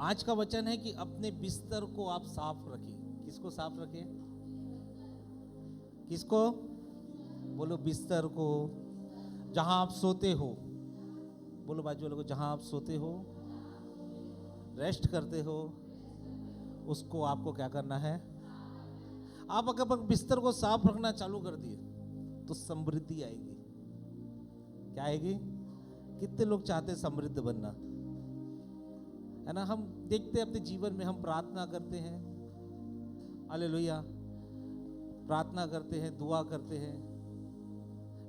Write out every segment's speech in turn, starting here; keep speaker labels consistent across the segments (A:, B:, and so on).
A: आज का वचन है कि अपने बिस्तर को आप साफ रखिए। किसको साफ रखें? किसको? बोलो बिस्तर को, जहां आप सोते हो। बोलो बाजू वालों को, जहां आप सोते हो, रेस्ट करते हो, उसको आपको क्या करना है? आप अगर बिस्तर को साफ रखना चालू कर दिए तो समृद्धि आएगी। क्या आएगी? कितने लोग चाहते हैं समृद्ध बनना, है ना? हम देखते हैं अपने जीवन में, हम प्रार्थना करते हैं, हालेलुया, प्रार्थना करते हैं, दुआ करते हैं,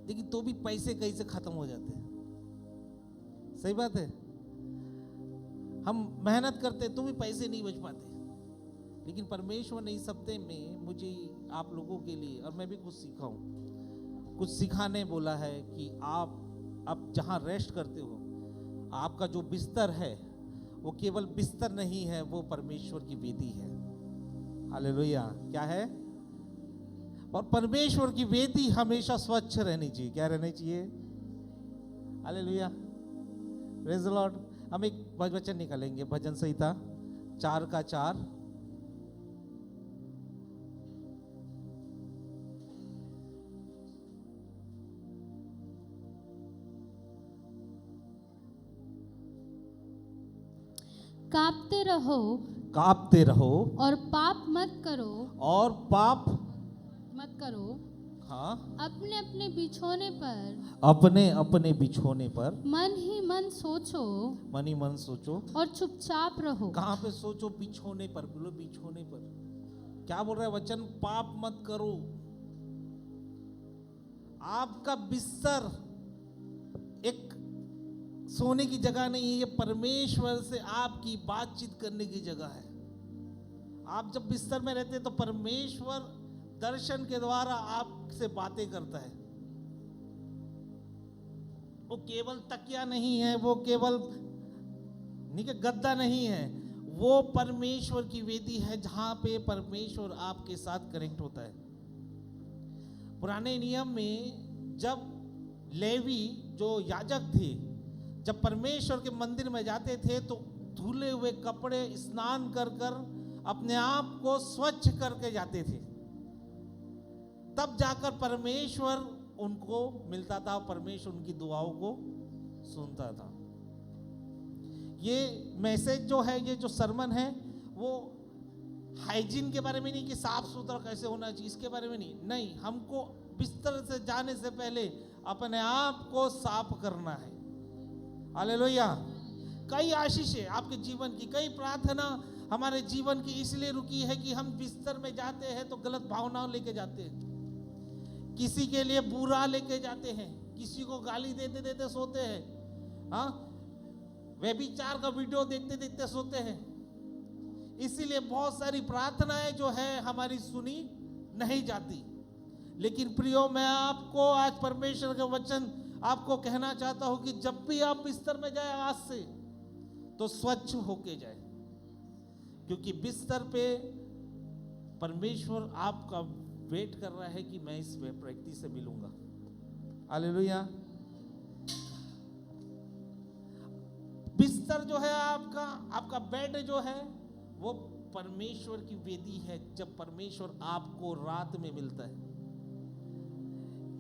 A: लेकिन तो भी पैसे कहीं से खत्म हो जाते हैं। सही बात है। हम मेहनत करते हैं तो भी पैसे नहीं बच पाते। लेकिन परमेश्वर ने इस हफ्ते में मुझे आप लोगों के लिए, और मैं भी कुछ सीखा हूँ, कुछ सिखाने बोला है कि आप अब जहाँ रेस्ट करते हो, आपका जो बिस्तर है वो केवल बिस्तर नहीं है, वो परमेश्वर की वेदी है। हालेलुया। क्या है? और परमेश्वर की वेदी हमेशा स्वच्छ रहनी चाहिए। क्या रहनी चाहिए? Hallelujah, praise the Lord. हम एक वचन निकालेंगे, भजन संहिता 4:4।
B: कांपते रहो,
A: कांपते रहो
B: और पाप मत करो,
A: और पाप
B: मत करो।
A: हाँ,
B: अपने अपने बिछोने पर,
A: अपने अपने बिछोने पर
B: मन ही मन सोचो,
A: मन ही मन सोचो।
B: और चुपचाप रहो।
A: कहाँ पे सोचो? बिछोने पर। बोलो बिछोने पर। क्या बोल रहा है वचन? पाप मत करो। आपका बिस्तर एक सोने की जगह नहीं है, ये परमेश्वर से आपकी बातचीत करने की जगह है। आप जब बिस्तर में रहते हैं तो परमेश्वर दर्शन के द्वारा आपसे बातें करता है। वो केवल तकिया नहीं है, वो केवल गद्दा नहीं है, वो परमेश्वर की वेदी है जहां पे परमेश्वर आपके साथ कनेक्ट होता है। पुराने नियम में जब लेवी जो याजक थे, जब परमेश्वर के मंदिर में जाते थे तो धुले हुए कपड़े, स्नान कर कर अपने आप को स्वच्छ करके जाते थे। तब जाकर परमेश्वर उनको मिलता था, परमेश्वर उनकी दुआओं को सुनता था। ये मैसेज जो है, ये जो सरमन है, वो हाइजीन के बारे में नहीं कि साफ सुथरा कैसे होना चाहिए, इसके बारे में नहीं, हमको बिस्तर से जाने से पहले अपने आप को साफ करना है। हालेलुया। कई आशीषें आपके जीवन की, कई प्रार्थना हमारे जीवन की इसलिए रुकी है कि हम बिस्तर में जाते हैं तो गलत भावनाओं लेके जाते हैं, किसी के लिए बुरा लेके जाते हैं, किसी को गाली देते देते सोते हैं, हाँ, व्यभिचार का वीडियो देखते देखते सोते हैं। इसीलिए बहुत सारी प्रार्थनाएं जो है हमारी सुनी नहीं जाती। लेकिन प्रियो, मैं आपको आज परमेश्वर का वचन आपको कहना चाहता हूं कि जब भी आप बिस्तर में जाए आज से, तो स्वच्छ होके जाए, क्योंकि बिस्तर पे परमेश्वर आपका वेट कर रहा है कि मैं इस व्यक्ति से मिलूंगा। हालेलुया। बिस्तर जो है आपका बेड जो है, वो परमेश्वर की वेदी है। जब परमेश्वर आपको रात में मिलता है,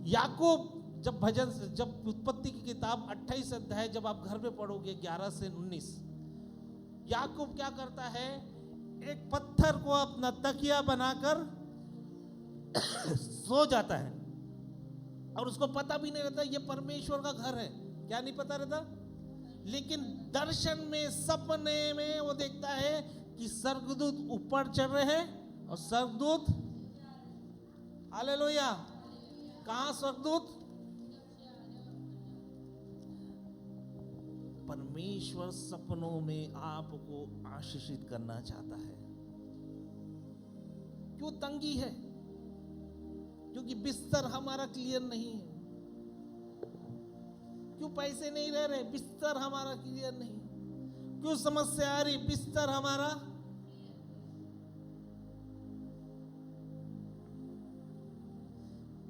A: याकूब जब उत्पत्ति की किताब 28 अध्याय जब आप घर में पढ़ोगे 11 से 19, याकूब क्या करता है? एक पत्थर को अपना तकिया बनाकर सो जाता है, और उसको पता भी नहीं रहता ये परमेश्वर का घर है। क्या नहीं पता रहता? लेकिन दर्शन में, सपने में वो देखता है कि स्वर्गदूत ऊपर चढ़ रहे हैं, और स्वर्गदूत, हालेलुया, कहां स्वर्गदूत? परमेश्वर सपनों में आपको आशीषित करना चाहता है। क्यों तंगी है? क्योंकि बिस्तर हमारा क्लियर नहीं है। क्यों पैसे नहीं रह रहे? बिस्तर हमारा क्लियर नहीं। क्यों समस्या आ रही? बिस्तर हमारा।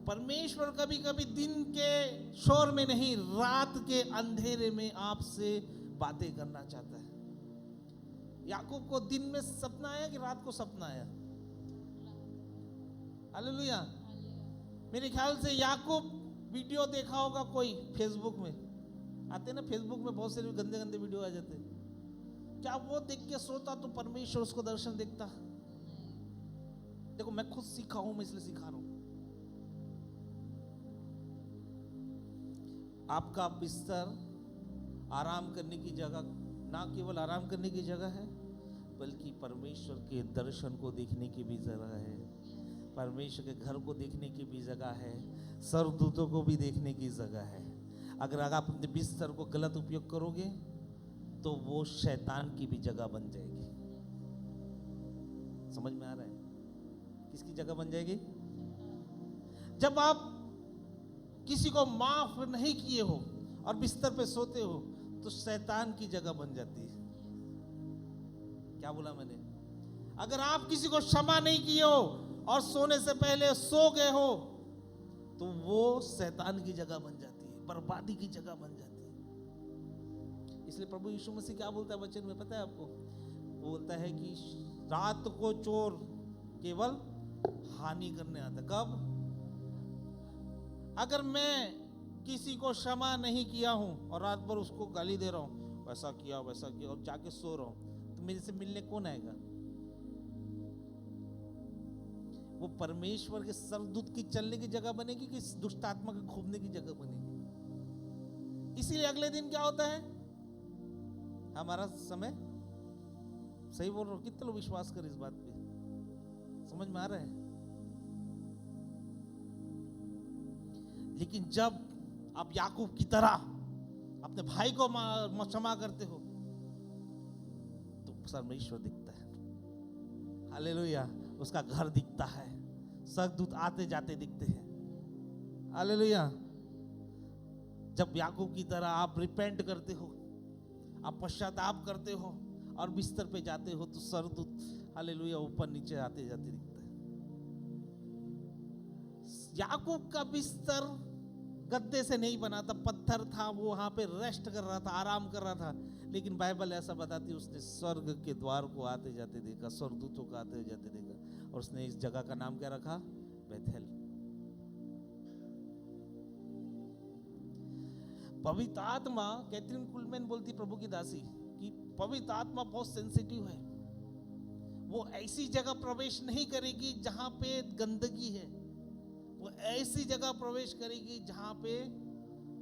A: परमेश्वर कभी कभी दिन के शोर में नहीं, रात के अंधेरे में आपसे बातें करना चाहता है। याकूब को दिन में सपना आया कि रात को सपना आया? हालेलुया। मेरे ख्याल से याकूब वीडियो देखा होगा कोई फेसबुक में, आते ना फेसबुक में बहुत सारे गंदे गंदे वीडियो आ जाते, क्या वो देख के सोता तो परमेश्वर उसको दर्शन देखता? देखो मैं खुद सीखा हूं, मैं इसलिए सिखा रहा हूं। आपका बिस्तर आराम करने की जगह, ना केवल आराम करने की जगह है, बल्कि परमेश्वर के दर्शन को देखने की भी जगह है, परमेश्वर के घर को देखने की भी जगह है, सर्वदूतों को भी देखने की जगह है। अगर आप अपने बिस्तर को गलत उपयोग करोगे तो वो शैतान की भी जगह बन जाएगी। समझ में आ रहा है? किसकी जगह बन जाएगी? जब आप किसी को माफ नहीं किए हो और बिस्तर पे सोते हो तो शैतान की जगह बन जाती है। क्या बोला मैंने? अगर आप किसी को क्षमा नहीं किए हो और सोने से पहले सो गए हो तो वो शैतान की जगह बन जाती है, बर्बादी की जगह बन जाती है। इसलिए प्रभु यीशु मसीह क्या बोलता है वचन में, पता है आपको? वो बोलता है कि रात को चोर केवल हानि करने आता। कब? अगर मैं किसी को क्षमा नहीं किया हूं और रात भर उसको गाली दे रहा हूं, वैसा किया और जाके सो रहा हूं, तो मेरे से मिलने कौन आएगा? वो परमेश्वर के सरदूत की चलने की जगह बनेगी कि दुष्ट आत्मा के घूमने की जगह बनेगी? इसीलिए अगले दिन क्या होता है? हमारा समय, सही बोल रहा हूं? कितने लोग विश्वास कर इस बात पे? समझ में आ रहा है? लेकिन जब आप याकूब की तरह अपने भाई को क्षमा करते हो तो परमेश्वर दिखता है। हालेलुया। उसका घर दिखता है, सरदूत आते जाते दिखते हैं। हालेलुया। जब याकूब की तरह आप रिपेंट करते हो, आप पश्चाताप करते हो और बिस्तर पे जाते हो तो सरदूत हालेलुया ऊपर नीचे आते जाते दिखता है। याकूब का बिस्तर गद्दे से नहीं बना था, पत्थर था, वो वहां पे रेस्ट कर रहा था, आराम कर रहा था। लेकिन बाइबल ऐसा बताती है उसने स्वर्ग के द्वार को आते जाते देखा, स्वर्गदूतों को आते जाते देखा, और उसने इस जगह का नाम क्या रखा? बेथेल। पवित्र आत्मा, कैथरीन कुलमैन बोलती प्रभु की दासी, कि पवित्र आत्मा बहुत सेंसिटिव है। वो ऐसी जगह प्रवेश नहीं करेगी जहां पे गंदगी है, वो ऐसी जगह प्रवेश करेगी जहां पे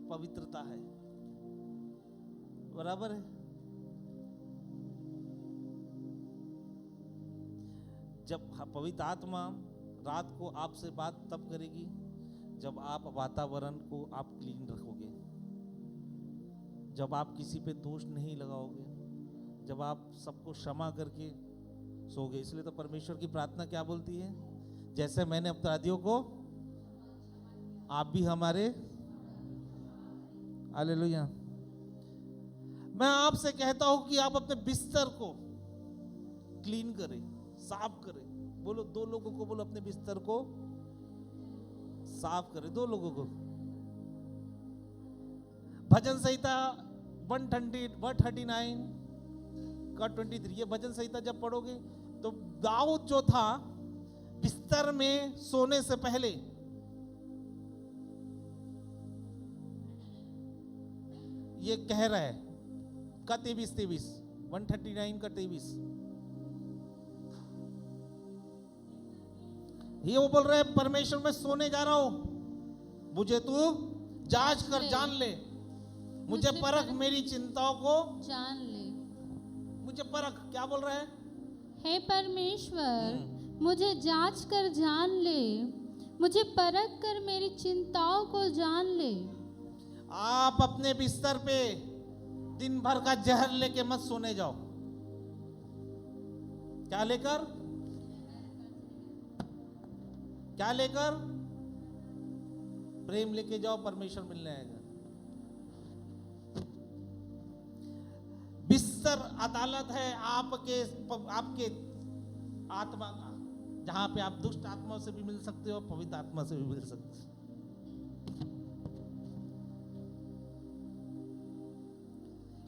A: पवित्रता है। बराबर है? जब पवित्र आत्मा रात को आपसे बात तब करेगी जब आप वातावरण को आप क्लीन रखोगे, जब आप किसी पे दोष नहीं लगाओगे, जब आप सबको क्षमा करके सोगे। इसलिए तो परमेश्वर की प्रार्थना क्या बोलती है? जैसे मैंने अपराधियों को आप भी हमारे। हालेलुया। मैं आपसे कहता हूं कि आप अपने बिस्तर को क्लीन करें, साफ करें। बोलो, 2 लोगों को बोलो अपने बिस्तर को साफ करें। 2 लोगों को। भजन संहिता 139 का 23, ये भजन संहिता जब पढ़ोगे तो दाऊद जो था बिस्तर में सोने से पहले ये कह रहा है का 23 139 का 23, ये वो बोल रहा है परमेश्वर मैं सोने जा रहा हूं, मुझे तू जांच कर जान ले, मुझे परख मेरी चिंताओं को
B: जान ले।
A: मुझे परख। क्या बोल रहा है?
B: हे परमेश्वर मुझे जांच कर जान ले, मुझे परख कर मेरी चिंताओं को जान ले।
A: आप अपने बिस्तर पे दिन भर का जहर लेके मत सोने जाओ। क्या लेकर? क्या लेकर? प्रेम लेके जाओ, परमेश्वर मिलने आएगा। बिस्तर अदालत है आपके आत्मा का, जहां पे आप दुष्ट आत्मा से भी मिल सकते हो, पवित्र आत्मा से भी मिल सकते हो।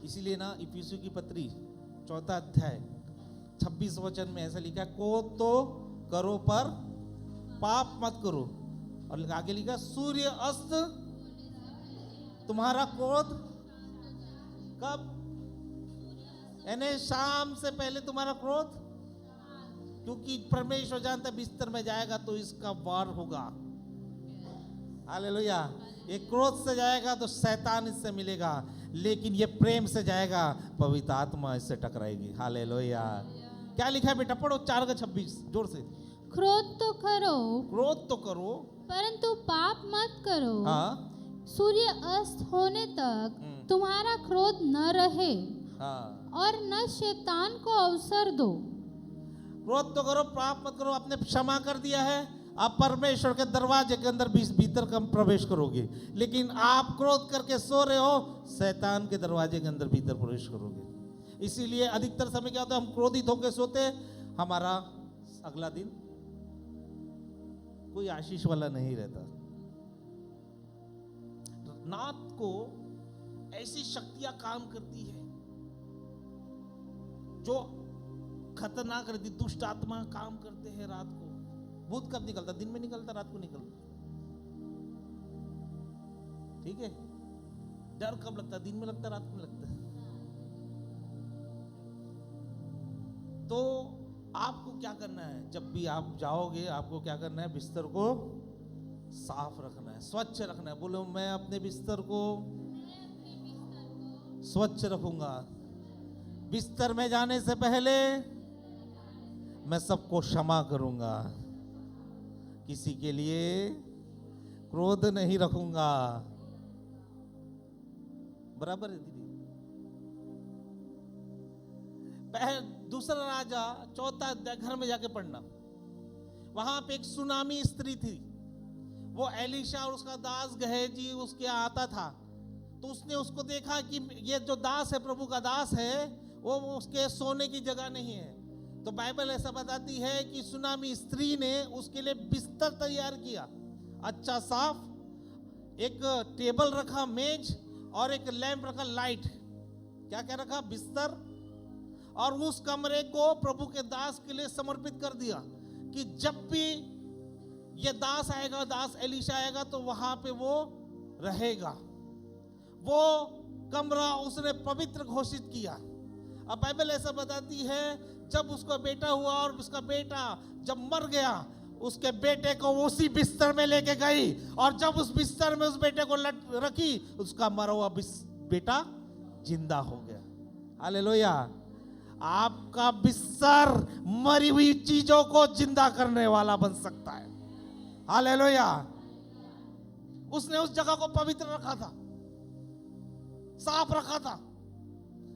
A: इसीलिए ना इफिसियों की पत्री 4 अध्याय 26 वचन में ऐसा लिखा है, क्रोध तो करो पर पाप मत करो। और आगे लिखा, सूर्य अस्त तुम्हारा क्रोध कब, यानी शाम से पहले तुम्हारा क्रोध, क्योंकि परमेश्वर जानता है बिस्तर में जाएगा तो इसका वार होगा। हालेलुया। ये क्रोध से जाएगा तो शैतान इससे मिलेगा, लेकिन ये प्रेम से जाएगा, पवित्र आत्मा इससे टकराएगी। हालेलुया। क्या लिखा है बेटा, पढ़ो 4:26 जोर से।
B: क्रोध तो करो,
A: क्रोध तो करो
B: परंतु पाप मत करो।
A: हाँ
B: सूर्य अस्त होने तक तुम्हारा क्रोध न रहे
A: हाँ,
B: और न शैतान को अवसर दो।
A: क्रोध तो करो पाप मत करो। आपने क्षमा कर दिया है, आप परमेश्वर के दरवाजे के अंदर भीतर कम प्रवेश करोगे, लेकिन आप क्रोध करके सो रहे हो, शैतान के दरवाजे के अंदर भीतर प्रवेश करोगे। इसीलिए अधिकतर समय क्या होता है, हम क्रोधित होकर सोते हैं, हमारा अगला दिन कोई आशीष वाला नहीं रहता। रात को ऐसी शक्तियां काम करती है जो खतरनाक रहती, दुष्ट आत्मा काम करते हैं रात को। भूत कब निकलता, दिन में निकलता, रात को निकलता, ठीक है। डर कब लगता, दिन में लगता, रात में लगता है। तो आपको क्या करना है, जब भी आप जाओगे आपको क्या करना है, बिस्तर को साफ रखना है, स्वच्छ रखना है। बोलो, मैं अपने बिस्तर को स्वच्छ रखूंगा। बिस्तर में जाने से पहले मैं सबको क्षमा करूंगा, किसी के लिए क्रोध नहीं रखूंगा। बराबर है दीदी। दूसरा राजा 4 अध्याय घर में जाके पढ़ना, वहां पे एक सुनामी स्त्री थी। वो एलिशा और उसका दास गहेजी उसके यहाँ आता था, तो उसने उसको देखा कि ये जो दास है, प्रभु का दास है, वो उसके सोने की जगह नहीं है। तो बाइबल ऐसा बताती है कि सुनामी स्त्री ने उसके लिए बिस्तर तैयार किया, अच्छा साफ, एक टेबल रखा, मेज, और एक लैंप रखा, लाइट। क्या क्या रखा, बिस्तर, और उस कमरे को प्रभु के दास के लिए समर्पित कर दिया कि जब भी ये दास आएगा, दास एलिशा आएगा, तो वहां पे वो रहेगा। वो कमरा उसने पवित्र घोषित किया। अब बाइबल ऐसा बताती है, जब उसका बेटा हुआ और उसका बेटा जब मर गया, उसके बेटे को उसी बिस्तर में लेके गई, और जब उस बिस्तर में उस बेटे को रखी, उसका मरा हुआ बेटा जिंदा हो गया। हालेलुया। आपका बिस्तर मरी हुई चीजों को जिंदा करने वाला बन सकता है। हालेलुया। उसने उस जगह को पवित्र रखा था, साफ रखा था,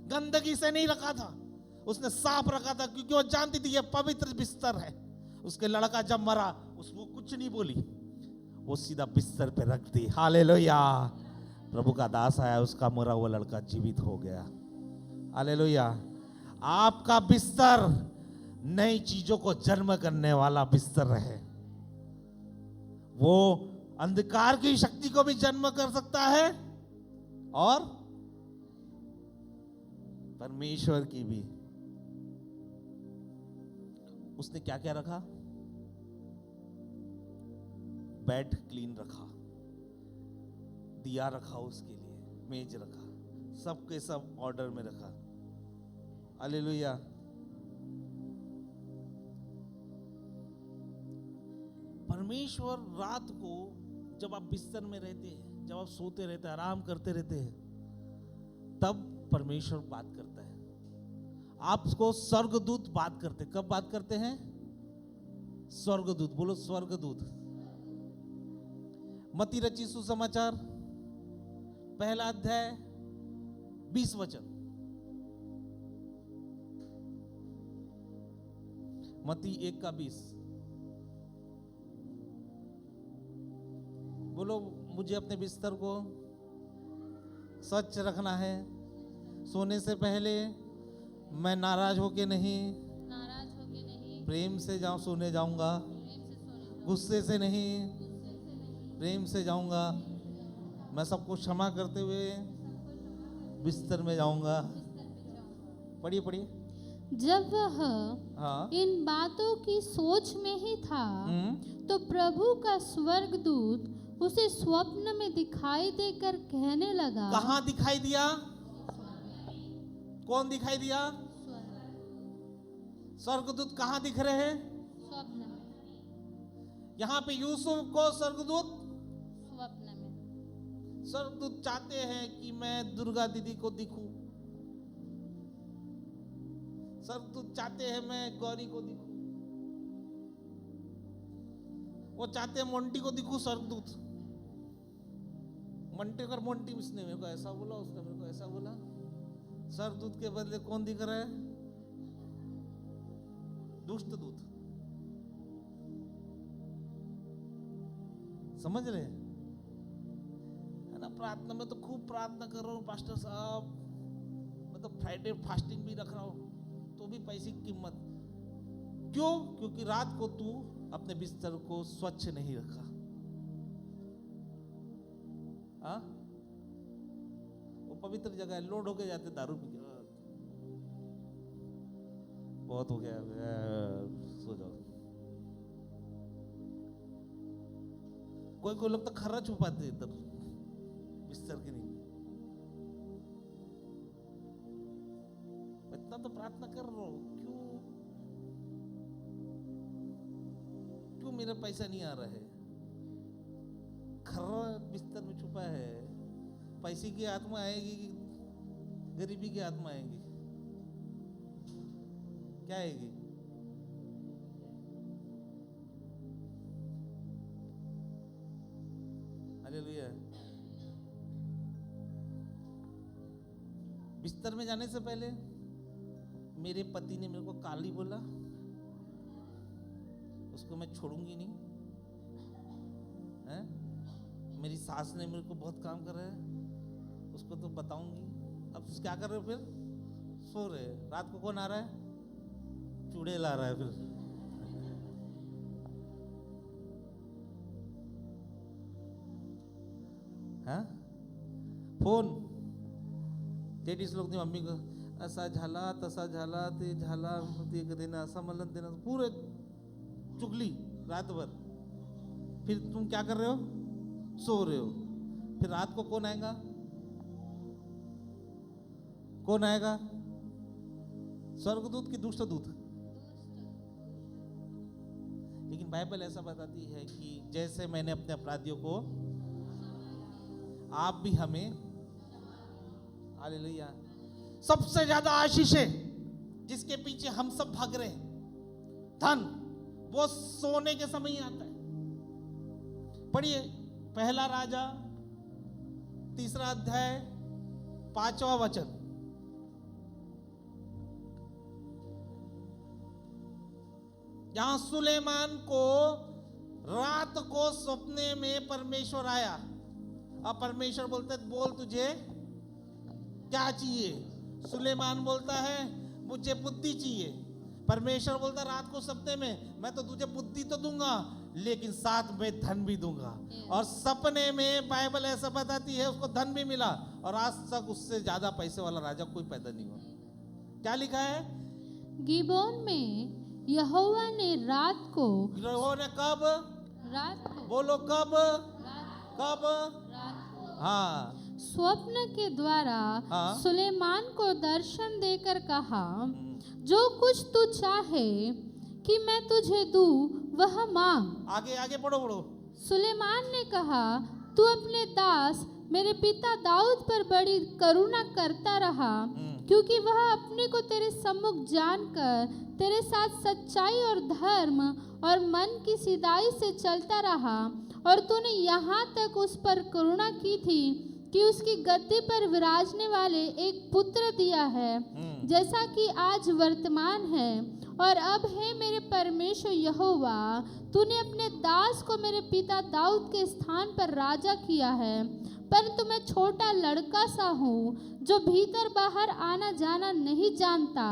A: गंदगी से नहीं रखा था, उसने साफ रखा था, क्योंकि वो जानती थी ये पवित्र बिस्तर है। उसके लड़का जब मरा, उसको कुछ नहीं बोली, वो सीधा बिस्तर पे रख दी। हालेलुया। प्रभु का दास आया, उसका मरा हुआ लड़का जीवित हो गया। हालेलुया। आपका बिस्तर नई चीजों को जन्म करने वाला बिस्तर है। वो अंधकार की शक्ति को भी जन्म कर सकता है और परमेश्वर की भी। उसने क्या क्या रखा, बेड क्लीन रखा, दिया रखा उसके लिए, मेज रखा, सबके सब ऑर्डर में रखा। हालेलुया। परमेश्वर रात को जब आप बिस्तर में रहते हैं, जब आप सोते रहते हैं, आराम करते रहते हैं, तब परमेश्वर बात करता है आपको। स्वर्गदूत बात करते, कब बात करते हैं, स्वर्गदूत। बोलो स्वर्गदूत। मत्ती रची सुसमाचार 1 अध्याय 20 वचन। मत्ती 1:20। बोलो, मुझे अपने बिस्तर को स्वच्छ रखना है। सोने से पहले मैं नाराज होके नहीं, प्रेम से सोने जाऊंगा। गुस्से से नहीं, प्रेम से जाऊंगा। मैं सबको क्षमा करते हुए बिस्तर में जाऊंगा। पढ़िए पढ़िए।
B: जब वह
A: हाँ
B: इन बातों की सोच में ही था, तो प्रभु का स्वर्गदूत उसे स्वप्न में दिखाई देकर कहने लगा।
A: कहाँ दिखाई दिया? कौन दिखाई दिया? स्वर्गदूत कहाँ दिख रहे हैं?
B: स्वप्न में।
A: यहाँ पे यूसुफ को स्वर्गदूत
B: स्वप्न में।
A: स्वर्गदूत चाहते हैं कि मैं दुर्गा दीदी को दिखूं, स्वर्गदूत चाहते हैं मैं गौरी को दिखूं, वो चाहते हैं मोंटी को दिखूं। स्वर्गदूत मोंटी और मोंटी, उसने मेरे को ऐसा बोला, उसने मेरे को ऐसा बोला। स्वर्गदूत के बदले कौन दिख रहा है? दुष्ट दूत। समझ रहे हैं? है ना? प्रार्थना में तो खूब प्रार्थना कर रहा हूँ पास्टर साहब, मतलब फ्राइडे फास्टिंग भी रख रहा हूँ, तो भी पैसे की कीमत क्यों? क्योंकि रात को तू अपने बिस्तर को स्वच्छ नहीं रखा। हाँ, वो पवित्र जगह है, लोड होके जाते दारू पी के, बहुत हो गया, सो जाओ। कोई कोई लोग तो खर्रा छुपाते इधर बिस्तर के नीचे। इतना तो प्रार्थना कर रहा हूं, क्यों मेरा पैसा नहीं आ रहा है? खर्रा बिस्तर में छुपा है। पैसे की आत्मा आएगी कि गरीबी की आत्मा आएगी? क्या आएगी? हालेलुया। बिस्तर में जाने से पहले मेरे पति ने मेरे को काली बोला, उसको मैं छोड़ूंगी नहीं है? मेरी सास ने मेरे को बहुत काम कर रहा है, उसको तो बताऊंगी। अब क्या कर रहे हो? फिर सो रहे। रात को कौन आ रहा है? चूड़े ला रहा है। फिर हाँ, फोन लेडीज लोग मम्मी को असा झाला तसा झाला, ते झाला, ते देना, असं मला देना, पूरे चुगली रात भर। फिर तुम क्या कर रहे हो? सो रहे हो। फिर रात को कौन आएगा? कौन आएगा? स्वर्गदूत की दुष्ट दूत? लेकिन बाइबल ऐसा बताती है कि जैसे मैंने अपने अपराधियों को, आप भी हमें। हालेलुया। सबसे ज्यादा आशीष है जिसके पीछे हम सब भाग रहे हैं, धन, वो सोने के समय ही आता है। पढ़िए पहला राजा 3 अध्याय 5वां वचन। यहां सुलेमान को रात को सपने में परमेश्वर आया। अब परमेश्वर बोलता है, बोल तुझे क्या चाहिए? सुलेमान बोलता है, मुझे बुद्धि चाहिए। परमेश्वर बोलता है रात को सपने में, मैं तो तुझे बुद्धि तो दूंगा, लेकिन साथ में धन भी दूंगा। और सपने में बाइबल ऐसा बताती है उसको धन भी मिला, और आज तक उससे ज्यादा पैसे वाला राजा कोई पैदा नहीं हुआ। क्या लिखा है?
B: गिबोन में यहोवा ने रात को,
A: यहोवा ने कब?
B: रात को,
A: बोलो कब? कब?
B: रात को,
A: हाँ,
B: स्वप्न के द्वारा
A: हाँ।
B: सुलेमान को दर्शन देकर कहा, जो कुछ तू चाहे कि मैं तुझे दूं वह मांग।
A: आगे आगे पढ़ो पढ़ो।
B: सुलेमान ने कहा, तू अपने दास मेरे पिता दाऊद पर बड़ी करुणा करता रहा, क्योंकि वह अपने को तेरे सम्मुख जानकर तेरे साथ सच्चाई और धर्म और मन की सीधाई से चलता रहा, और तूने यहाँ तक उस पर करुणा की थी कि उसकी गद्दी पर विराजने वाले एक पुत्र दिया है, जैसा कि आज वर्तमान है। और अब है मेरे परमेश्वर यहोवा, तूने अपने दास को मेरे पिता दाऊद के स्थान पर राजा किया है, परंतु मैं छोटा लड़का सा हूँ जो भीतर बाहर आना जाना नहीं जानता।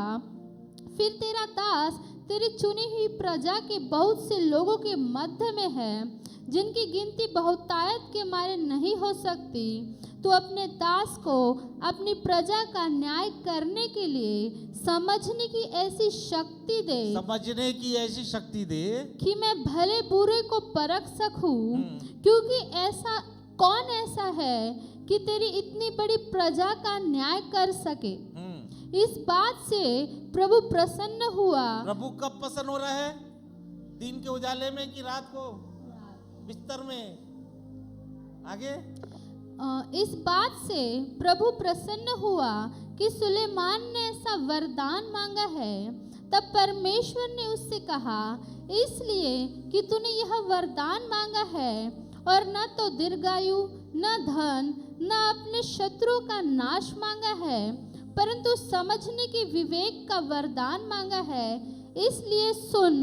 B: फिर तेरा दास तेरी चुनी हुई प्रजा के बहुत से लोगों के मध्य में है, जिनकी गिनती बहुतायत के मारे नहीं हो सकती। तू अपने दास को अपनी प्रजा का न्याय करने के लिए समझने की ऐसी शक्ति दे,
A: समझने की ऐसी शक्ति दे
B: कि मैं भले बुरे को परख सकूं, क्योंकि कौन ऐसा है कि तेरी इतनी बड़ी प्रजा का न्याय कर सके। इस बात से प्रभु प्रसन्न हुआ।
A: प्रभु कब प्रसन्न हो रहा है? दिन के उजाले में कि रात को बिस्तर में? आगे
B: इस बात से प्रभु प्रसन्न हुआ कि सुलेमान ने ऐसा वरदान मांगा है। तब परमेश्वर ने उससे कहा, इसलिए कि तूने यह वरदान मांगा है और न तो दीर्घायु, न धन, न अपने शत्रुओं का नाश मांगा है, परंतु समझने के विवेक का वरदान मांगा है। इसलिए सुन,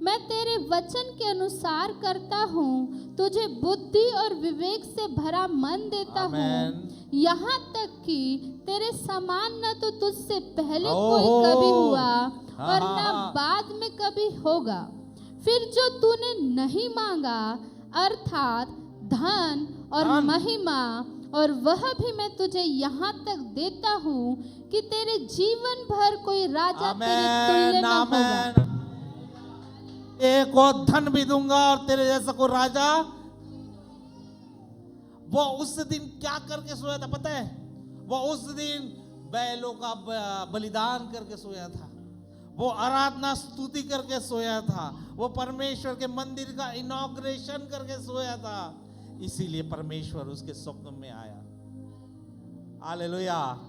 B: मैं तेरे वचन के अनुसार करता हूँ, तुझे बुद्धि और विवेक से भरा मन देता हूँ, यहाँ तक कि तेरे समान न तो तुझसे पहले कोई कभी हुआ और न बाद में कभी होगा। फिर जो तूने नहीं मांगा, अर्थात धन और महिमा, और वह भी मैं तुझे यहाँ तक देता हूँ कि तेरे जीवन भर कोई राजा तेरे तुल्य न होगा।
A: एक और धन भी दूंगा और तेरे जैसा कोई राजा। वो उस दिन क्या करके सोया था पता है? वो उस दिन बैलों का बलिदान करके सोया था। वो आराधना स्तुति करके सोया था। वो परमेश्वर के मंदिर का इनॉग्रेशन करके सोया था। इसीलिए परमेश्वर उसके स्वप्न में आया। हालेलुया।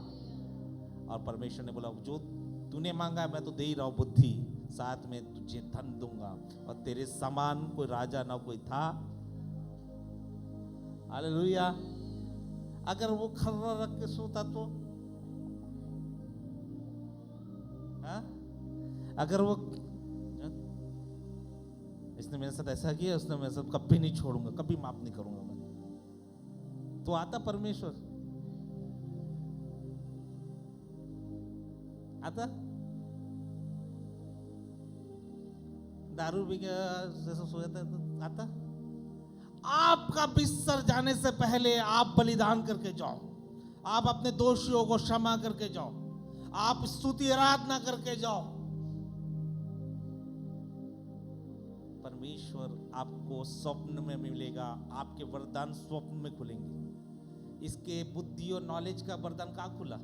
A: और परमेश्वर ने बोला, जो तूने मांगा है मैं तो दे ही रहा हूं बुद्धि, साथ में तुझे धन दूंगा, और तेरे समान कोई राजा ना कोई था। हालेलुया। अगर वो खर्रा रख के सोता तो, हाँ? अगर वो इसने मेरे साथ ऐसा किया, उसने मेरे साथ कभी नहीं छोड़ूंगा, कभी माफ नहीं करूंगा मैं, तो आता परमेश्वर? आता? दारू भी जैसा सोया था तो आता? आपका बिस्तर जाने से पहले आप बलिदान करके जाओ। आप अपने दोषियों को क्षमा करके जाओ। आप स्तुति आराधना करके जाओ। परमेश्वर आपको स्वप्न में मिलेगा। आपके वरदान स्वप्न में खुलेंगे। इसके बुद्धि और नॉलेज का वरदान कहाँ खुला?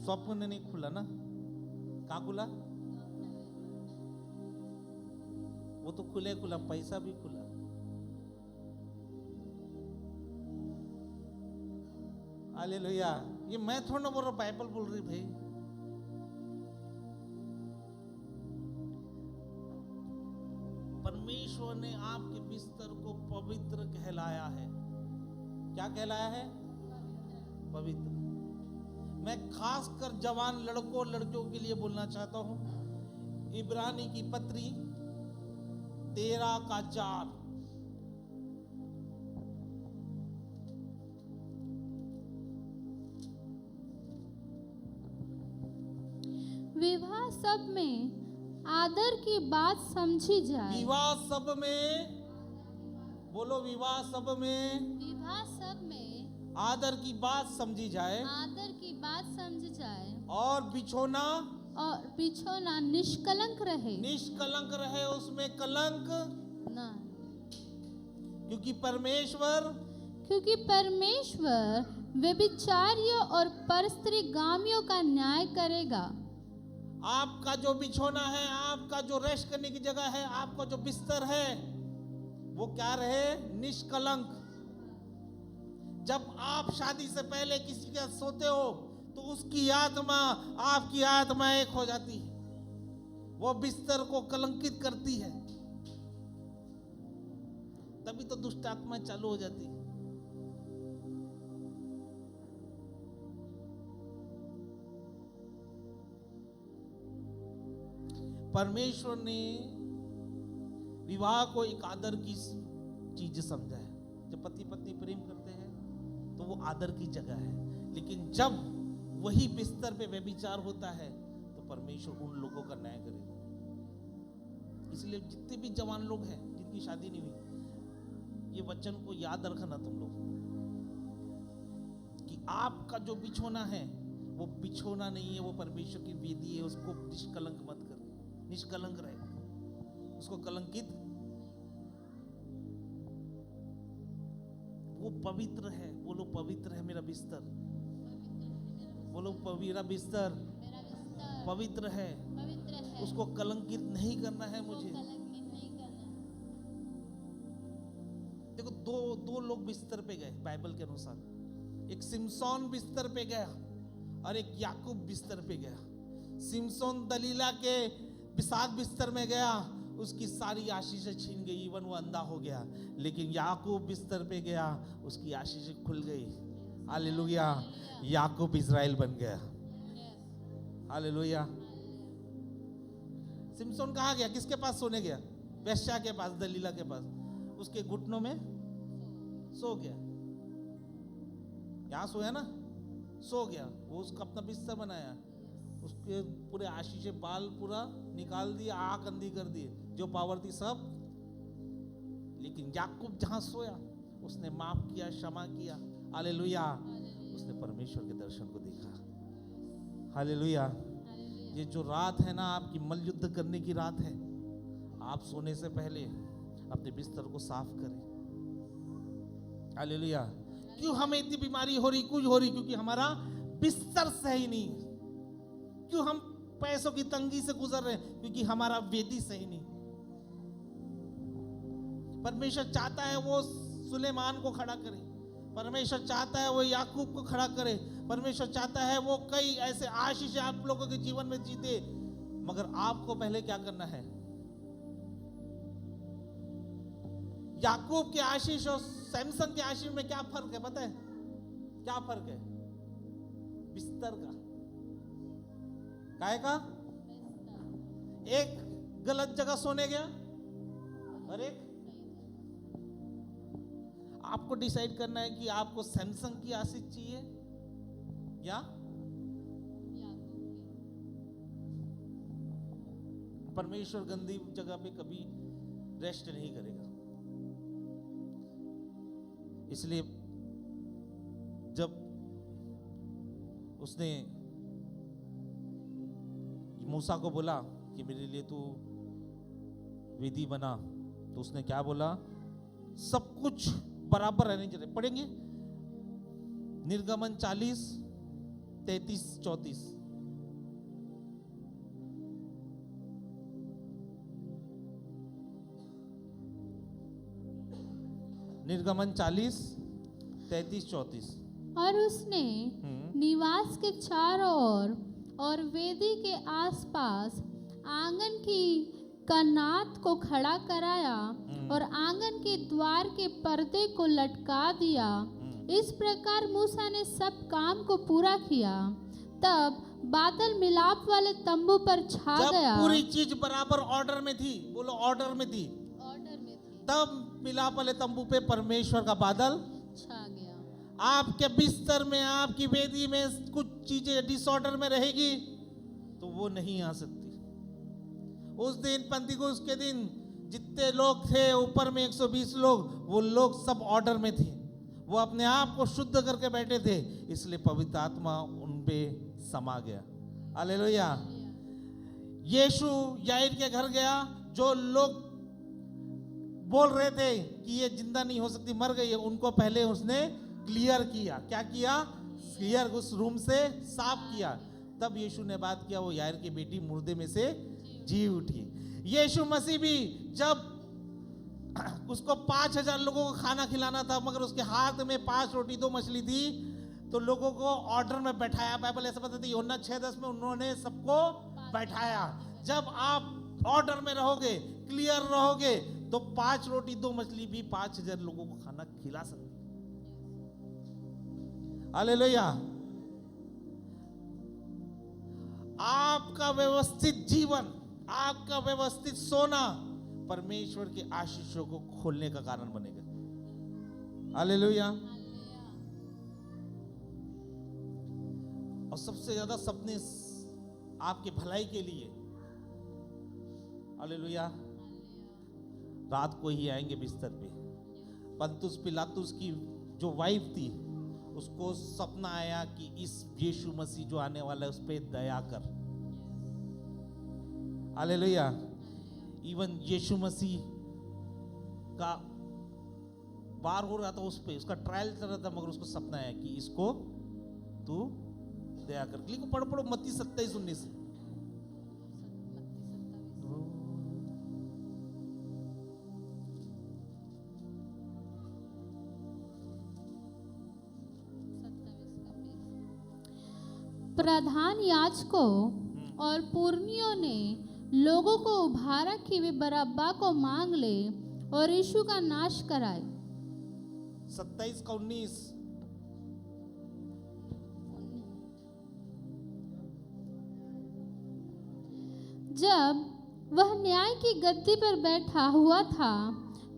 A: स्वप्न ने नहीं खुला ना। कहाँ खुला? वो तो खुले खुला, पैसा भी खुला। हालेलुया। ये मैं थोड़ा ना बोल रहा, बाइबल बोल रही भाई। परमेश्वर ने आपके बिस्तर को पवित्र कहलाया है। क्या कहलाया है? पवित्र। मैं खासकर जवान लड़कों और लड़कियों के लिए बोलना चाहता हूं। इब्रानी की पत्री 13:4।
B: विवाह सब में आदर की बात समझी जाए।
A: विवाह सब में, बोलो, विवाह सब में,
B: विवाह सब में
A: आदर की बात समझी जाए।
B: आदर की बात समझी जाए।
A: और बिछोना
B: निष्कलंक रहे।
A: निष्कलंक रहे, उसमें कलंक
B: ना,
A: क्योंकि
B: परमेश्वर व्यभिचारियों और परस्त्रीगामियों का न्याय करेगा।
A: आपका जो बिछोना है, आपका जो रेस्ट करने की जगह है, आपका जो बिस्तर है, वो क्या रहे? निष्कलंक। जब आप शादी से पहले किसी के साथ सोते हो तो उसकी आत्मा, आपकी आत्मा एक हो जाती है। वो बिस्तर को कलंकित करती है। तभी तो दुष्ट आत्मा चालू हो जाती है। परमेश्वर ने विवाह को एक आदर की चीज समझा है। जब पति पत्नी प्रेम करते हैं तो वो आदर की जगह है। लेकिन जब वही बिस्तर पे व्यभिचार होता है तो परमेश्वर उन लोगों का न्याय करेगा। इसलिए जितने भी जवान लोग हैं जिनकी शादी नहीं हुई, ये वचन को याद रखना तुम लोग। आपका जो बिछोना है वो बिछोना नहीं है, वो परमेश्वर की वेदी है। उसको निष्कलंक मत कर, निष्कलंक रहे, उसको कलंकित। वो पवित्र है। बोलो पवित्र है मेरा बिस्तर। बोलो मेरा बिस्तर
B: मेरा बिस्तर
A: पवित्र है।
B: पवित्र है,
A: उसको कलंकित नहीं करना है
B: उसको
A: मुझे।
B: कलंकित नहीं करना।
A: देखो दो लोग बिस्तर पे गए बाइबल के अनुसार। एक सिमसोन बिस्तर पे गया और एक याकूब बिस्तर पे गया। सिमसोन दलीला के विषाद बिस्तर में गया, उसकी सारी आशीषें छीन गई, इवन वो अंधा हो गया। लेकिन याकूब बिस्तर पे गया, उसकी आशीषें खुल गई। हालेलुया। याकूब इजराइल बन गया। हालेलुया। सिमसोन कहाँ गया? किसके पास सोने गया? वेश्या के पास, दलीला के पास। उसके घुटनों में सो गया। यहां सोया ना, सो गया। वो उसका अपना बिस्तर बनाया, उसके पूरे आशीषें बाल पूरा निकाल दिए, आंख अंधी कर दिए, जो पावर थी सब। लेकिन याकूब जहां सोया, उसने माफ किया, क्षमा किया। हालेलुया। उसने परमेश्वर के दर्शन को देखा। हालेलुया। ये जो रात है ना, आपकी मल युद्ध करने की रात है। आप सोने से पहले अपने बिस्तर को साफ करें। हालेलुया। क्यों हमें इतनी बीमारी हो रही, कुछ हो रही? क्योंकि हमारा बिस्तर सही नहीं। क्यों हम पैसों की तंगी से गुजर रहे हैं? क्योंकि हमारा वेदी सही नहीं। परमेश्वर चाहता है वो सुलेमान को खड़ा करे, परमेश्वर चाहता है वो याकूब को खड़ा करे, परमेश्वर चाहता है वो कई ऐसे आशीष आप लोगों के जीवन में जीते। मगर आपको पहले क्या करना है? याकूब के आशीष और सैमसन के आशीष में क्या फर्क है पता है? क्या फर्क है? बिस्तर का। काहे का? एक गलत जगह सोने गया और एक। आपको डिसाइड करना है कि आपको सैमसंग की आशीष चाहिए या परमेश्वर गंदी जगह पे कभी रेस्ट नहीं करेगा। इसलिए जब उसने मूसा को बोला कि मेरे लिए तू वेदी बना, तो उसने क्या बोला? सब कुछ बराबर रहने चाहिए। पढ़ेंगे निर्गमन 40, 33, 34। निर्गमन 40, 33, 34।
B: और उसने निवास के चारों ओर और वेदी के आसपास आंगन की कनात को खड़ा कराया और आंगन के द्वार के पर्दे को लटका दिया। इस प्रकार मूसा ने सब काम को पूरा किया। तब बादल मिलाप वाले तंबू पर छा गया।
A: जब पूरी चीज बराबर ऑर्डर में थी, बोलो ऑर्डर में थी,
B: ऑर्डर में थी,
A: तब मिलाप वाले तंबू पे परमेश्वर का बादल
B: छा गया।
A: आपके बिस्तर में, आपकी वेदी में कुछ चीजें डिसऑर्डर में रहेगी तो वो नहीं आ सकती। उस दिन पंतीकोस्त के दिन जितने लोग थे ऊपर में 120 लोग, वो लोग सब ऑर्डर में थे। वो अपने आप को शुद्ध करके बैठे थे, इसलिए पवित्र आत्मा उन पे समा गया। हालेलुया। यीशु याईर के घर गया। जो लोग बोल रहे थे कि ये जिंदा नहीं हो सकती, मर गई है, उनको पहले उसने क्लियर किया। क्या किया? क्लियर, उस रूम से साफ किया। तब यीशु ने बात किया, वो याईर की बेटी मुर्दे में से जी उठी। यीशु मसीह भी जब उसको 5000 लोगों को खाना खिलाना था, मगर उसके हाथ में 5 रोटी 2 मछली थी, तो लोगों को ऑर्डर में बैठाया। बाइबल ऐसा बताती है, यूहन्ना 6:10 में उन्होंने सबको बैठाया। जब आप ऑर्डर में रहोगे, क्लियर रहोगे, तो 5 रोटी 2 मछली भी 5000 लोगों को खाना खिला सकते। हालेलुया। आपका व्यवस्थित जीवन, आपका व्यवस्थित सोना परमेश्वर के आशीषों को खोलने का कारण बनेगा। हालेलुया। और सबसे ज्यादा सपने आपके भलाई के लिए, हालेलुया, रात को ही आएंगे बिस्तर पे। पंतुस पिलातुस की जो वाइफ थी, उसको सपना आया कि इस यीशु मसीह जो आने वाला है उस पे दया कर। हालेलुया। इवन यीशु मसीह का वार हो रहा था, उस पे उसका ट्रायल चल रहा था, मगर उसको सपना आया कि इसको तू दया कर। लिखो, पढ़ो पढ़ो मत्ती 27:19।
B: प्रधान याजकों और पुरनियों ने लोगों को उभारा कि वे बरअब्बा को मांग ले और यीशु का नाश कराए।
A: 27:19।
B: जब वह न्याय की गद्दी पर बैठा हुआ था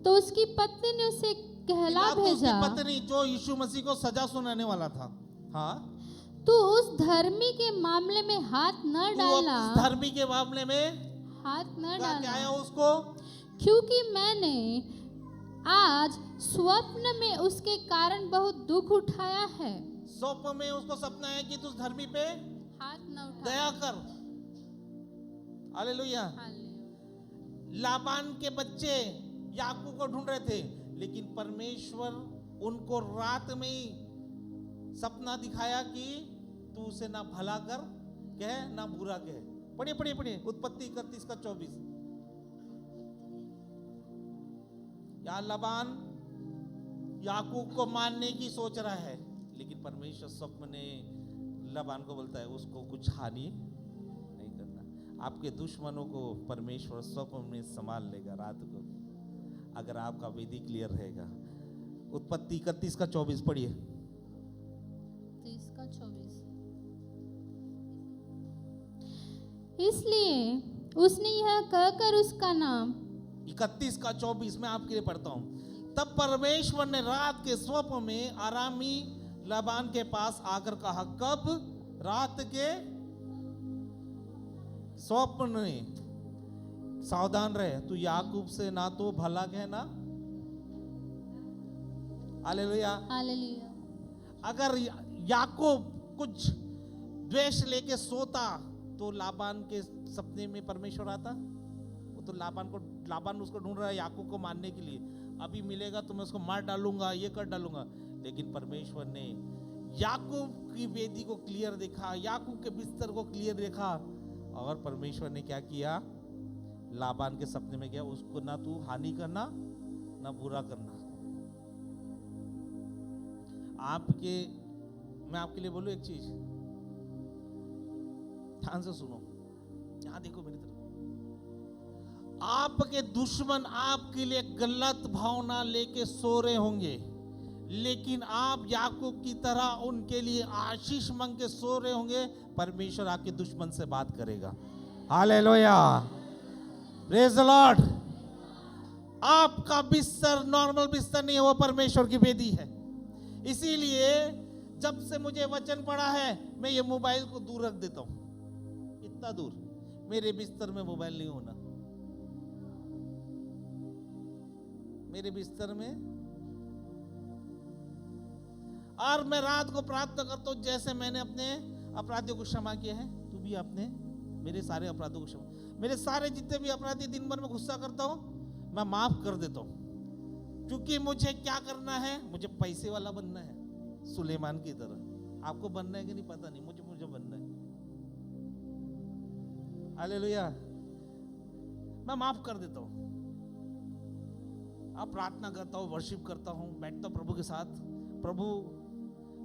B: तो उसकी पत्नी ने उसे कहला भेजा,
A: उसकी पत्नी जो यीशु मसीह को सजा सुनाने वाला था, हाँ,
B: तू उस धर्मी के मामले में हाथ न डालना,
A: धर्मी के मामले में
B: हाथ न
A: क्या
B: डालना,
A: है उसको,
B: क्योंकि मैंने आज स्वप्न में उसके कारण बहुत दुख उठाया है।
A: स्वप्न में उसको सपना है कि तू उस धर्मी पे
B: हाथ न उठा,
A: दया कर। हालेलुया। लाबान के बच्चे याकूब को ढूंढ रहे थे, लेकिन परमेश्वर उनको रात में ही सपना दिखाया कि तू उसे ना भला कर कह ना बुरा कह। पढ़िए पढ़िए पढ़िए उत्पत्ति 31:24। या लाबान याकूब को मारने की सोच रहा है, लेकिन परमेश्वर स्वप्न ने लाबान को बोलता है उसको कुछ हानि नहीं करना। आपके दुश्मनों को परमेश्वर स्वप्न में संभाल लेगा रात को, अगर आपका विधि क्लियर रहेगा। उत्पत्ति 31:24 पढ़िए।
B: 31:24। इसलिए उसने यह कहकर उसका नाम
A: 31:24 मैं आपके लिए पढ़ता हूं। तब परमेश्वर ने रात के स्वप्न में आरामी लाबान के पास आकर कहा, कब? रात के स्वप्न में। सावधान रहे, तू याकूब से ना तो भला कहना। हालेलुया।
B: हालेलुया।
A: अगर याकूब कुछ द्वेष लेके सोता तो लाबान के सपने में परमेश्वर आता। वो तो लाबान उसको ढूंढ रहा है याकूब को मारने के लिए, अभी मिलेगा तो मैं उसको मार डालूंगा, ये कर डालूंगा। लेकिन परमेश्वर ने याकूब की वेदी को क्लियर देखा, याकूब के बिस्तर को क्लियर देखा, और परमेश्वर ने क्या किया? लाबान के सपने में गया, उसको ना तू हानि करना ना बुरा करना। मैं आपके लिए बोलूं एक चीज, ध्यान से सुनो, यहां देखो मेरी तरफ। आपके दुश्मन आपके लिए गलत भावना लेके सो रहे होंगे, लेकिन आप याकूब की तरह उनके लिए आशीष मांग के सो रहे होंगे। परमेश्वर आपके दुश्मन से बात करेगा। Hallelujah, praise the Lord. आपका बिस्तर नॉर्मल बिस्तर नहीं है, वो परमेश्वर की वेदी है। इसीलिए जब से मुझे वचन पड़ा है, मैं ये मोबाइल को दूर रख देता हूं, इतना दूर। मेरे बिस्तर में मोबाइल नहीं होना, मेरे बिस्तर में। और मैं रात को प्रार्थना करता हूं, जैसे मैंने अपने अपराधियों को क्षमा किया है, तू भी अपने मेरे सारे अपराधों को क्षमा। मेरे सारे जितने भी अपराधी दिन भर में गुस्सा करता हूं, मैं माफ कर देता हूं, क्योंकि मुझे क्या करना है? मुझे पैसे वाला बनना है, सुलेमान की तरह। आपको बनना है कि नहीं पता नहीं, मुझे बनना है। हालेलुया। मैं माफ कर देता हूं, अब प्रार्थना करता हूं, वर्शिप करता हूं, बैठता हूं प्रभु के साथ। प्रभु,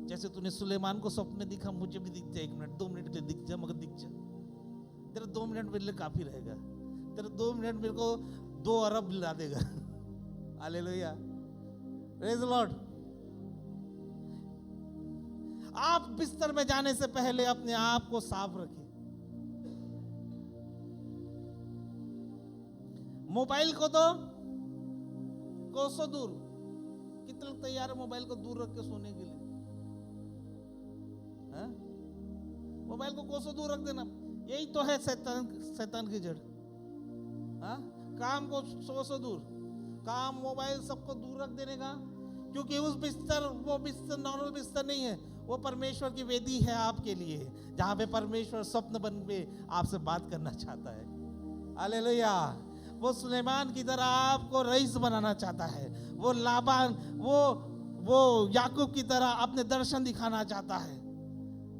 A: जैसे तूने सुलेमान को स्वप्न में दिखा, मुझे भी दिख जा। 1 मिनट 2 मिनट के दिख जा, मगर दिख जा। तेरा 2 मिनट मेरे लिए काफी रहेगा। तेरा 2 मिनट मेरे को 2 अरब ला देगा। Hallelujah, praise the Lord. आप बिस्तर में जाने से पहले अपने आप को साफ रखिए। मोबाइल को तो कोसों दूर। कितने लोग तैयार है मोबाइल को दूर रख के सोने के लिए? मोबाइल को कोसों दूर रख देना, यही तो है शैतान की जड़। काम को कोसों दूर, काम मोबाइल सबको दूर रख देने का। क्योंकि उस बिस्तर, वो बिस्तर नॉर्मल बिस्तर नहीं है, वो परमेश्वर की वेदी है आपके लिए, जहां पे परमेश्वर स्वप्न बन के आपसे बात करना चाहता है। हालेलुया। वो सुलेमान की तरह आपको रईस बनाना चाहता है। वो लाबान, वो याकूब की तरह अपने दर्शन दिखाना चाहता है।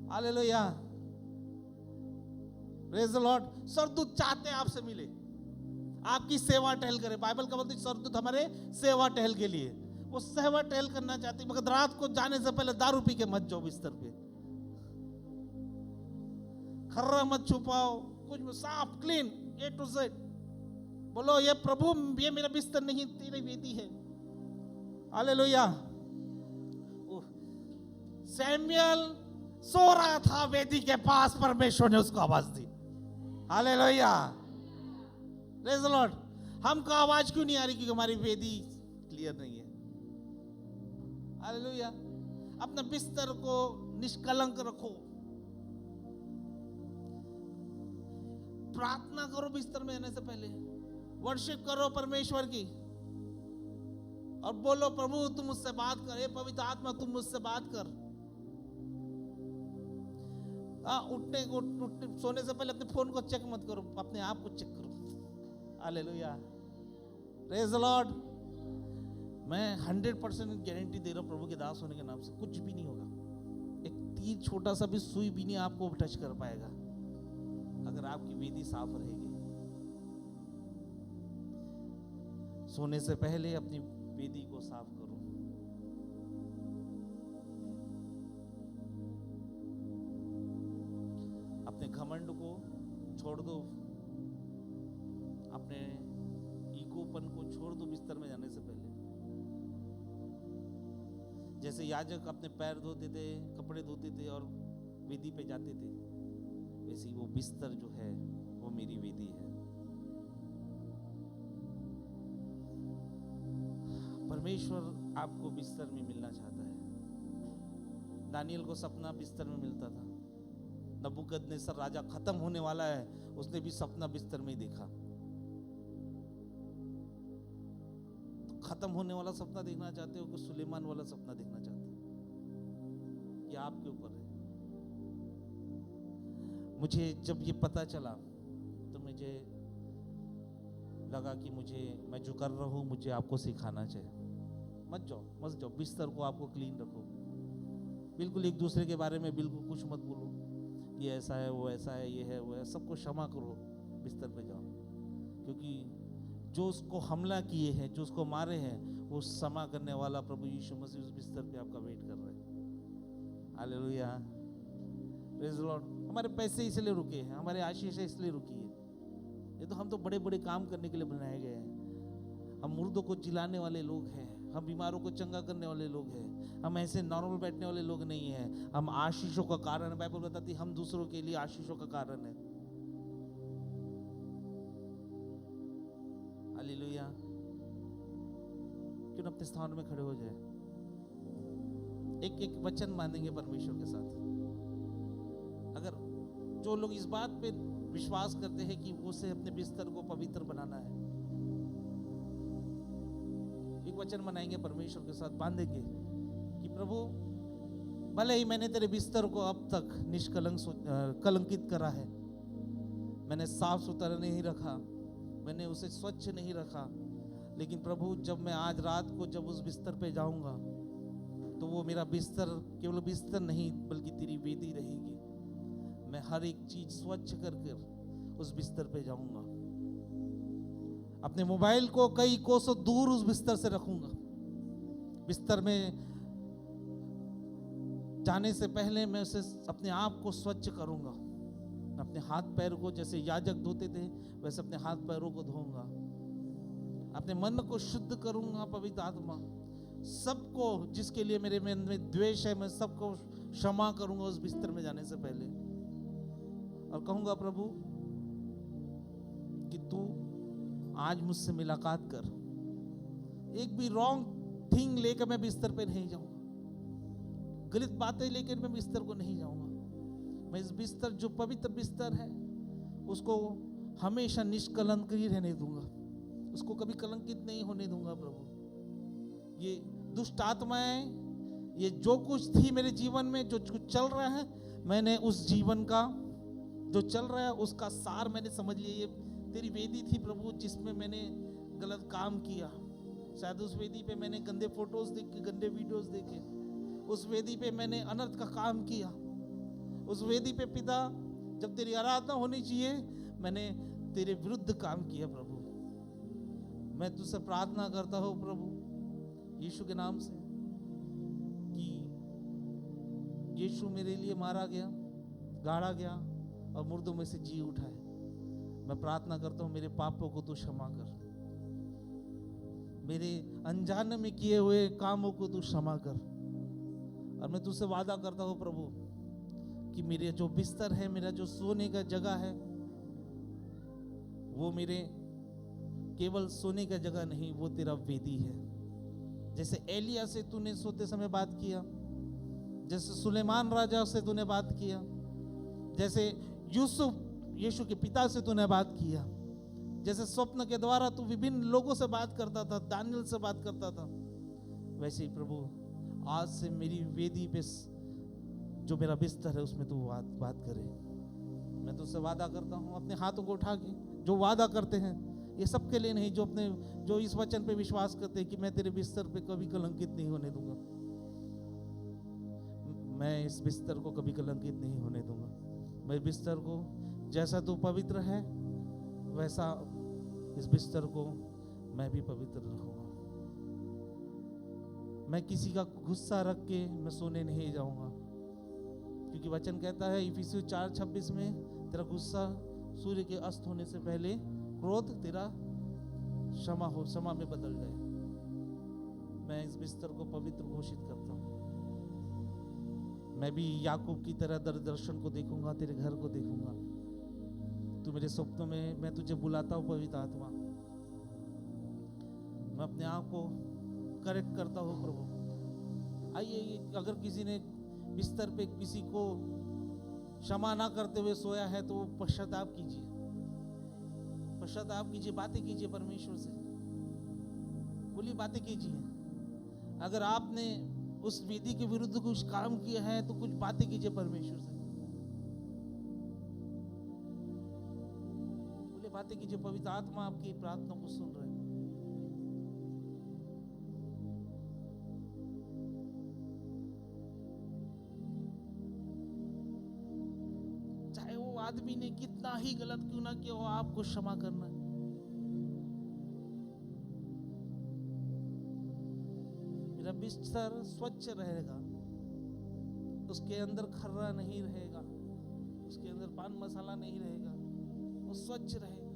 A: Hallelujah, praise the lord. सरदूत चाहते हैं आपसे मिले, आपकी सेवा टहल करे। बाइबल का बोलती है सरदूत हमारे सेवा टहल के लिए, वो सेवा टहल करना चाहती है। मगर रात को जाने से पहले दारू पी के मत जाओ बिस्तर पे, खर्रा मत छुपाओ, कुछ साफ क्लीन ए टू जेड बोलो, ये प्रभु ये मेरा बिस्तर नहीं, तेरी वेदी है। हालेलुया। सैमुअल सो रहा था वेदी के पास, परमेश्वर ने उसको आवाज दी। Hallelujah, praise the lord. हमको आवाज क्यों नहीं आ रही? क्योंकि हमारी वेदी क्लियर नहीं है। हालेलुया। अपना बिस्तर को निष्कलंक रखो, प्रार्थना करो बिस्तर में आने से पहले, वर्शिप करो परमेश्वर की, और बोलो प्रभु तुम मुझसे बात कर, हे पवित्र आत्मा तुम मुझसे बात कर। उठने सोने से पहले अपने फोन को चेक मत करो, अपने आप को चेक करो। Hallelujah, praise the Lord. मैं 100% गारंटी दे रहा हूं प्रभु के दास होने के नाम से, कुछ भी नहीं होगा। एक तीर छोटा सा भी सुई भी नहीं आपको टच कर पाएगा, अगर आपकी वेदी साफ रहेगी। सोने से पहले अपनी वेदी को साफ करो। अपने घमंड को छोड़ दो, अपने ईगोपन को छोड़ दो बिस्तर में जाने से पहले। जैसे याजक अपने पैर धोते थे, कपड़े धोते थे और वेदी पे जाते थे, वैसे वो बिस्तर जो है वो मेरी वेदी है। परमेश्वर आपको बिस्तर में मिलना चाहता है। दानियल को सपना बिस्तर में मिलता था। नबूकदनेस्सर राजा खत्म होने वाला है, उसने भी सपना बिस्तर में ही देखा। तो खत्म होने वाला सपना देखना चाहते हो कि सुलेमान वाला सपना देखना चाहते हो? ये आपके ऊपर है। मुझे जब ये पता चला तो मुझे लगा कि मैं जो कर रहा हूँ मुझे आपको सिखाना चाहिए। मत जाओ, बिस्तर को आपको क्लीन रखो। बिल्कुल एक दूसरे के बारे में बिल्कुल कुछ मत बोलो, ये ऐसा है, वो ऐसा है, ये है, वो है। सबको क्षमा करो, बिस्तर पे जाओ, क्योंकि जो उसको हमला किए हैं, जो उसको मारे हैं, वो क्षमा करने वाला प्रभु यीशु मसीह उस बिस्तर पे आपका वेट कर रहे हैं। Hallelujah, praise the Lord. हमारे पैसे इसलिए रुके हैं, हमारे आशीष इसलिए रुकी है। ये तो हम तो बड़े बड़े काम करने के लिए बनाए गए हैं। हम मुर्दों को जिलाने वाले लोग हैं, हम बीमारों को चंगा करने वाले लोग हैं। हम ऐसे नॉर्मल बैठने वाले लोग नहीं हैं। हम आशीषों का कारण है। बाइबल बताती है हम दूसरों के लिए आशीषों का कारण है। हालेलुया। क्यों ना अपने स्थान में खड़े हो जाए, एक एक वचन मानेंगे परमेश्वर के साथ। अगर जो लोग इस बात पे विश्वास करते हैं कि उसे अपने बिस्तर को पवित्र बनाना है, एक वचन मनाएंगे परमेश्वर के साथ, बांधेंगे कि प्रभु भले ही मैंने तेरे बिस्तर को अब तक कलंकित करा है, मैंने साफ सुथरा नहीं रखा, मैंने उसे स्वच्छ नहीं रखा, लेकिन प्रभु जब मैं आज रात को जब उस बिस्तर पे जाऊंगा तो वो मेरा बिस्तर केवल बिस्तर नहीं बल्कि तेरी वेदी रहेगी। मैं हर एक चीज स्वच्छ कर उस बिस्तर पे जाऊंगा। अपने मोबाइल को कई कोसों दूर उस बिस्तर से रखूंगा। बिस्तर में जाने से पहले मैं उसे अपने आप को स्वच्छ करूंगा। अपने हाथ पैर को जैसे याजक धोते थे वैसे अपने हाथ पैरों को धोऊंगा। अपने मन को शुद्ध करूंगा। पवित्र आत्मा सबको जिसके लिए मेरे मन में द्वेष है मैं सबको क्षमा करूंगा उस बिस्तर में जाने से पहले, और कहूंगा प्रभु कि तू आज मुझसे मुलाकात कर। एक भी रॉन्ग थिंग लेकर मैं बिस्तर पे नहीं जाऊंगा, गलत बातें लेकर मैं बिस्तर को नहीं जाऊंगा। मैं इस बिस्तर जो पवित्र बिस्तर है उसको हमेशा निष्कलंक ही रहने दूंगा, उसको कभी कलंकित नहीं होने दूंगा। प्रभु ये दुष्ट आत्माएं, ये जो कुछ थी मेरे जीवन में, जो कुछ चल रहा है, मैंने उस जीवन का जो चल रहा है उसका सार मैंने समझ लिया। ये तेरी वेदी थी प्रभु जिसमें मैंने गलत काम किया। शायद उस वेदी पे मैंने गंदे फोटोज देखे, गंदे वीडियोस देखे। उस वेदी पे मैंने अनर्थ का काम किया। उस वेदी पे पिता, जब तेरी आराधना होनी चाहिए, मैंने तेरे विरुद्ध काम किया प्रभु। मैं तुझसे प्रार्थना करता हूँ प्रभु यीशु के नाम से कि यीशु मेरे लिए मारा गया, गाड़ा गया और मुर्दों में से जी उठा है। मैं प्रार्थना करता हूँ मेरे पापों को तू क्षमा कर, मेरे अनजाने में किए हुए कामों को तू क्षमा कर। और मैं तुझसे वादा करता हूँ प्रभु कि मेरे जो बिस्तर है, मेरा जो सोने का जगह है, वो मेरे केवल सोने का जगह नहीं, वो तेरा वेदी है। जैसे एलिया से तूने सोते समय बात किया, जैसे सुलेमान राजा से तूने बात किया, जैसे यूसुफ यीशु के पिता से तूने बात किया, जैसे स्वप्न के द्वारा तू विभिन्न लोगों से बात करता था, दानियल से बात करता था, वैसे ही प्रभु आज से मेरी वेदी पे जो मेरा बिस्तर है उसमें तू बात करे। मैं तुझसे वादा करता हूँ, अपने हाथों को उठा के जो वादा करते हैं, ये सबके लिए नहीं, जो इस वचन पे विश्वास करते हैं कि मैं तेरे बिस्तर पे कभी कलंकित नहीं होने दूंगा, मैं इस बिस्तर को कभी कलंकित नहीं होने दूंगा। मैं बिस्तर को जैसा तू पवित्र है वैसा इस बिस्तर को मैं भी पवित्र रहूंगा। मैं किसी का गुस्सा रख के मैं सोने नहीं जाऊंगा, क्योंकि वचन कहता है इफिसियों 4:26 में, तेरा गुस्सा सूर्य के अस्त होने से पहले क्रोध तेरा क्षमा में बदल जाए। मैं इस बिस्तर को पवित्र घोषित करता हूँ। मैं भी याकूब की तरह दर्शन को देखूंगा, तेरे घर को देखूंगा। तू मेरे स्वप्नों में, मैं तुझे बुलाता हूँ पवित्र आत्मा। मैं अपने आप को करेक्ट करता हूँ प्रभु। आइए, अगर किसी ने बिस्तर पे किसी को क्षमा ना करते हुए सोया है तो पश्चाताप कीजिए, पश्चाताप कीजिए, बातें कीजिए परमेश्वर से, बोलिए, बातें कीजिए। अगर आपने उस वेदी के विरुद्ध कुछ काम किया है तो कुछ बातें कीजिए परमेश्वर से, बोलिए, बातें कीजिए। पवित्र आत्मा आपकी प्रार्थना को सुन रहे हैं। चाहे वो आदमी ने कितना ही गलत क्यों ना किया हो, आपको क्षमा करना है। मेरा बिस्तर स्वच्छ रहेगा, उसके अंदर खर्रा नहीं रहेगा, उसके अंदर पान मसाला नहीं रहेगा, वो स्वच्छ रहेगा।